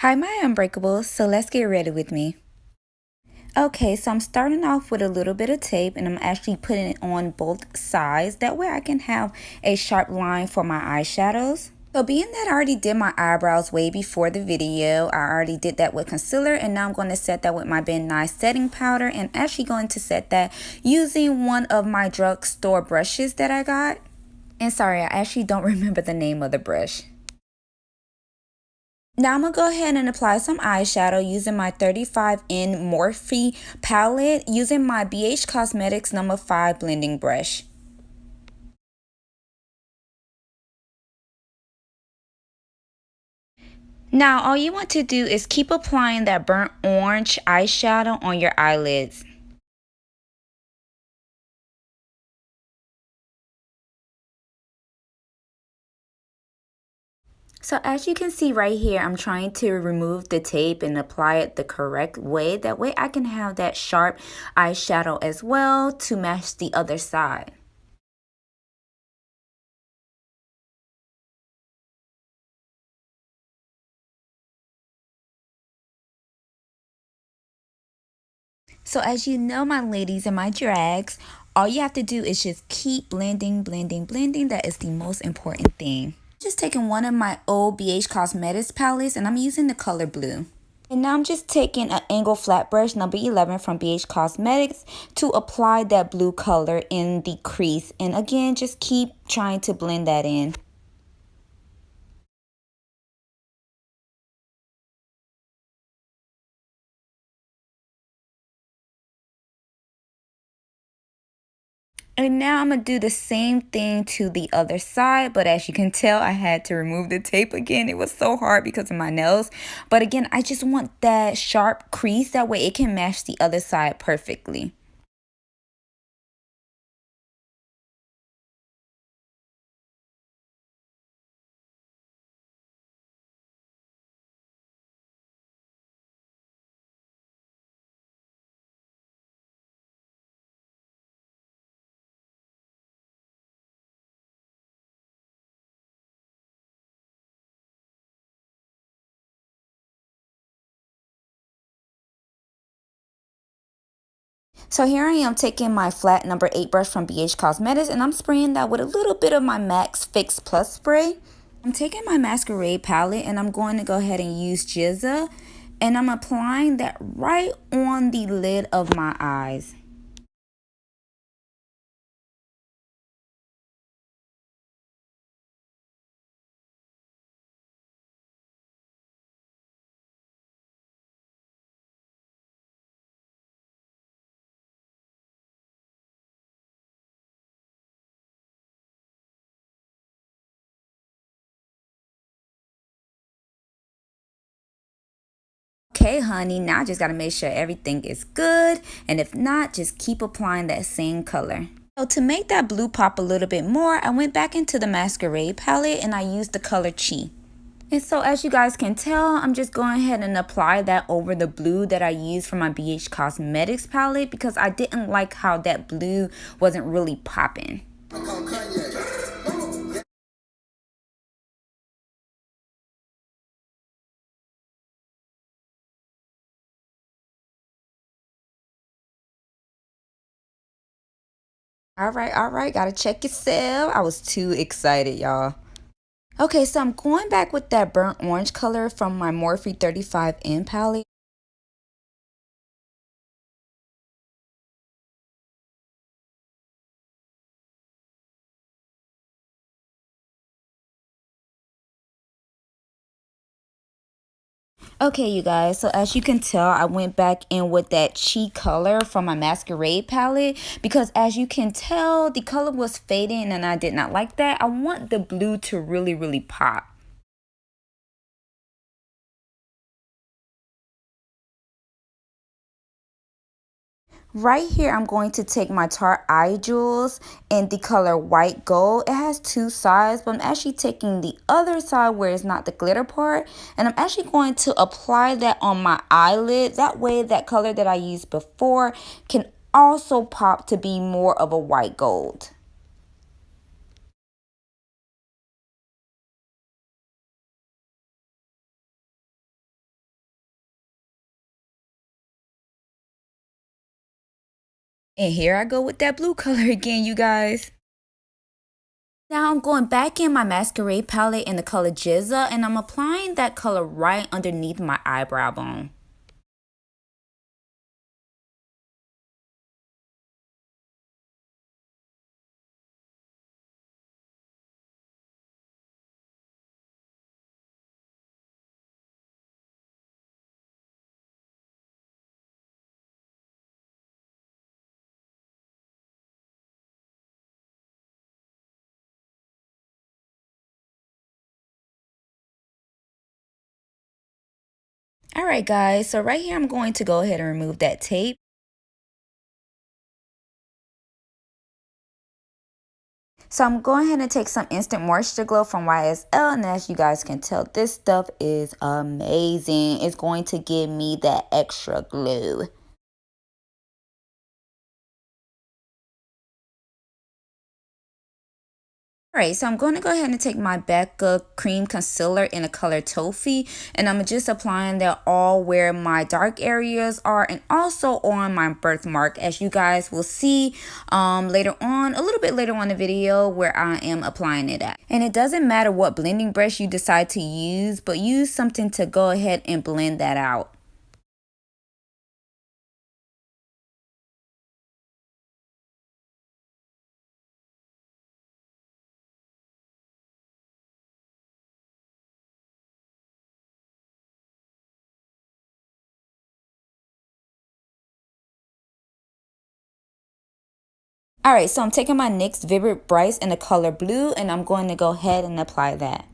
Hi, my Unbreakables, so let's get ready with me. Okay, so I'm starting off with a little bit of tape and I'm actually putting it on both sides. That way I can have a sharp line for my eyeshadows. So being that I already did my eyebrows way before the video, I already did that with concealer and now I'm going to set that with my Ben Nye setting powder and actually going to set that using one of my drugstore brushes that I got. And sorry, I actually don't remember the name of the brush. Now I'm going to go ahead and apply some eyeshadow using my 35N Morphe palette using my BH Cosmetics number 5 blending brush. Now all you want to do is keep applying that burnt orange eyeshadow on your eyelids. So as you can see right here, I'm trying to remove the tape and apply it the correct way. That way I can have that sharp eyeshadow as well to match the other side. So as you know, my ladies and my drags, all you have to do is just keep blending, blending, blending. That is the most important thing. Just taking one of my old BH Cosmetics palettes and I'm using the color blue. And now I'm just taking an angle flat brush number 11 from BH Cosmetics to apply that blue color in the crease. And again, just keep trying to blend that in. And now I'm going to do the same thing to the other side. But as you can tell, I had to remove the tape again. It was so hard because of my nails. But again, I just want that sharp crease. That way it can match the other side perfectly. So here I am taking my flat number 8 brush from BH Cosmetics and I'm spraying that with a little bit of my MAC Fix Plus spray. I'm taking my masquerade palette and I'm going to go ahead and use Jizza and I'm applying that right on the lid of my eyes. Okay, honey, now I just got to make sure everything is good. And if not, just keep applying that same color. So to make that blue pop a little bit more, I went back into the masquerade palette and I used the color Chi. And so as you guys can tell, I'm just going ahead and apply that over the blue that I used for my BH Cosmetics palette because I didn't like how that blue wasn't really popping. All right, gotta check yourself. I was too excited, y'all. Okay, so I'm going back with that burnt orange color from my Morphe 35N palette. Okay, you guys, so as you can tell, I went back in with that Chi color from my masquerade palette because as you can tell, the color was fading and I did not like that. I want the blue to really pop. Right here, I'm going to take my Tarte Eye Jewels in the color white gold. It has two sides, but I'm actually taking the other side where it's not the glitter part. And I'm actually going to apply that on my eyelid. That way, that color that I used before can also pop to be more of a white gold. And here I go with that blue color again, you guys. Now I'm going back in my masquerade palette in the color Jizza, and I'm applying that color right underneath my eyebrow bone. Alright guys, so right here I'm going to go ahead and remove that tape. So I'm going ahead and take some Instant Moisture Glow from YSL, and as you guys can tell, this stuff is amazing. It's going to give me that extra glow. Alright, so I'm going to go ahead and take my Becca Cream Concealer in the color Toffee, and I'm just applying that all where my dark areas are and also on my birthmark, as you guys will see later on, a little bit later on in the video where I am applying it at. And it doesn't matter what blending brush you decide to use, but use something to go ahead and blend that out. Alright, so I'm taking my NYX Vivid Brights in the color blue, and I'm going to go ahead and apply that.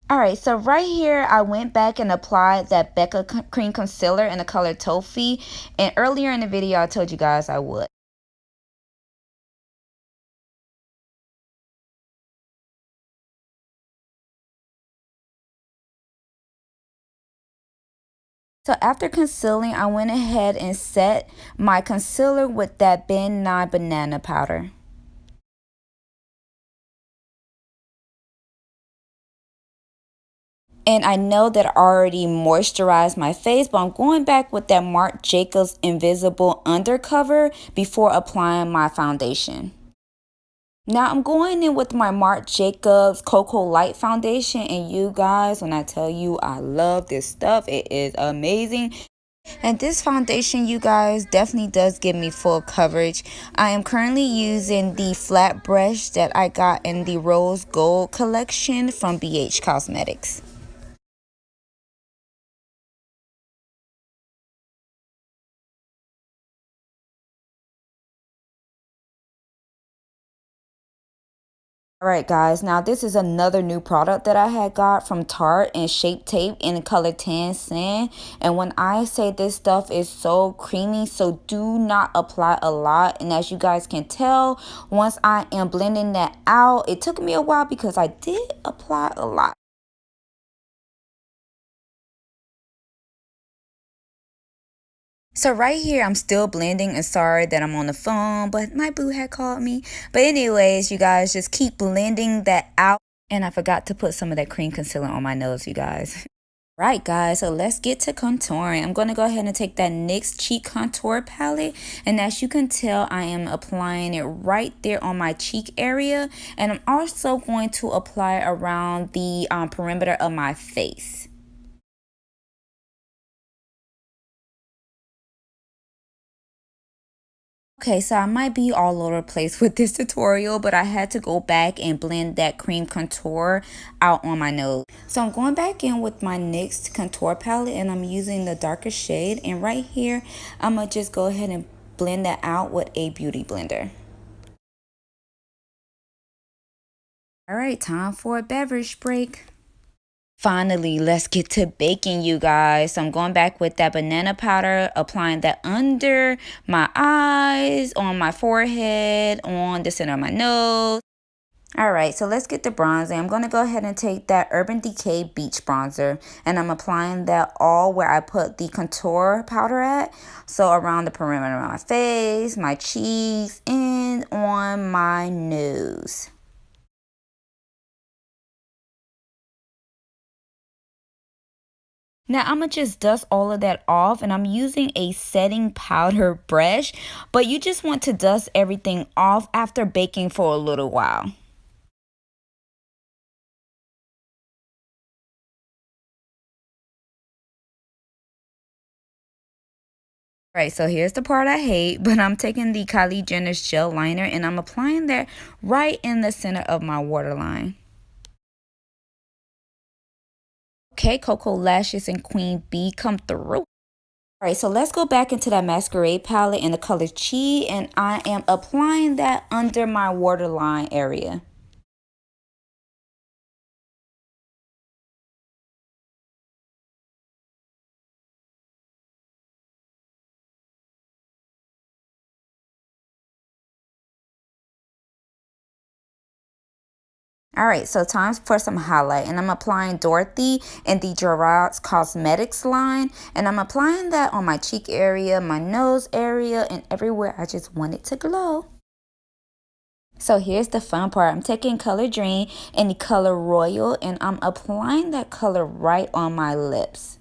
Alright, so right here I went back and applied that Becca Cream Concealer in the color Toffee, and earlier in the video I told you guys I would. So after concealing, I went ahead and set my concealer with that Ben Nye Banana Powder. And I know that I already moisturized my face, but I'm going back with that Marc Jacobs Invisible Undercover before applying my foundation. Now I'm going in with my Marc Jacobs Cocoa Light Foundation, and you guys, when I tell you I love this stuff, it is amazing. And this foundation, you guys, definitely does give me full coverage. I am currently using the flat brush that I got in the Rose Gold collection from BH Cosmetics. Alright guys, now this is another new product that I had got from Tarte in Shape Tape in the color Tan Sand. And when I say this stuff is so creamy, so do not apply a lot. And as you guys can tell, once I am blending that out, it took me a while because I did apply a lot. So right here, I'm still blending, and sorry that I'm on the phone, but my boo had called me. But anyways, you guys, just keep blending that out. And I forgot to put some of that cream concealer on my nose, you guys. Right, guys, so let's get to contouring. I'm going to go ahead and take that NYX Cheek Contour Palette. And as you can tell, I am applying it right there on my cheek area. And I'm also going to apply around the perimeter of my face. Okay, so I might be all over the place with this tutorial, but I had to go back and blend that cream contour out on my nose. So I'm going back in with my NYX contour palette, and I'm using the darker shade. And right here, I'm going to just go ahead and blend that out with a beauty blender. All right, time for a beverage break. Finally, let's get to baking, you guys. So I'm going back with that banana powder, applying that under my eyes, on my forehead, on the center of my nose. Alright, so let's get the bronzer. I'm going to go ahead and take that Urban Decay Beach Bronzer. And I'm applying that all where I put the contour powder at. So around the perimeter of my face, my cheeks, and on my nose. Now I'm going to just dust all of that off, and I'm using a setting powder brush. But you just want to dust everything off after baking for a little while. Right, so here's the part I hate, but I'm taking the Kylie Jenner's gel liner and I'm applying that right in the center of my waterline. Okay, Cocoa Lashes and Queen Bee come through. Alright, so let's go back into that masquerade palette in the color Chi, and I am applying that under my waterline area. Alright, so time for some highlight, and I'm applying Dorothy in the Gerard's Cosmetics line, and I'm applying that on my cheek area, my nose area, and everywhere I just want it to glow. So here's the fun part. I'm taking color Dream and the color Royal, and I'm applying that color right on my lips.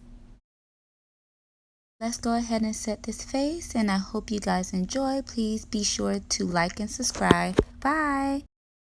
Let's go ahead and set this face, and I hope you guys enjoy. Please be sure to like and subscribe. Bye.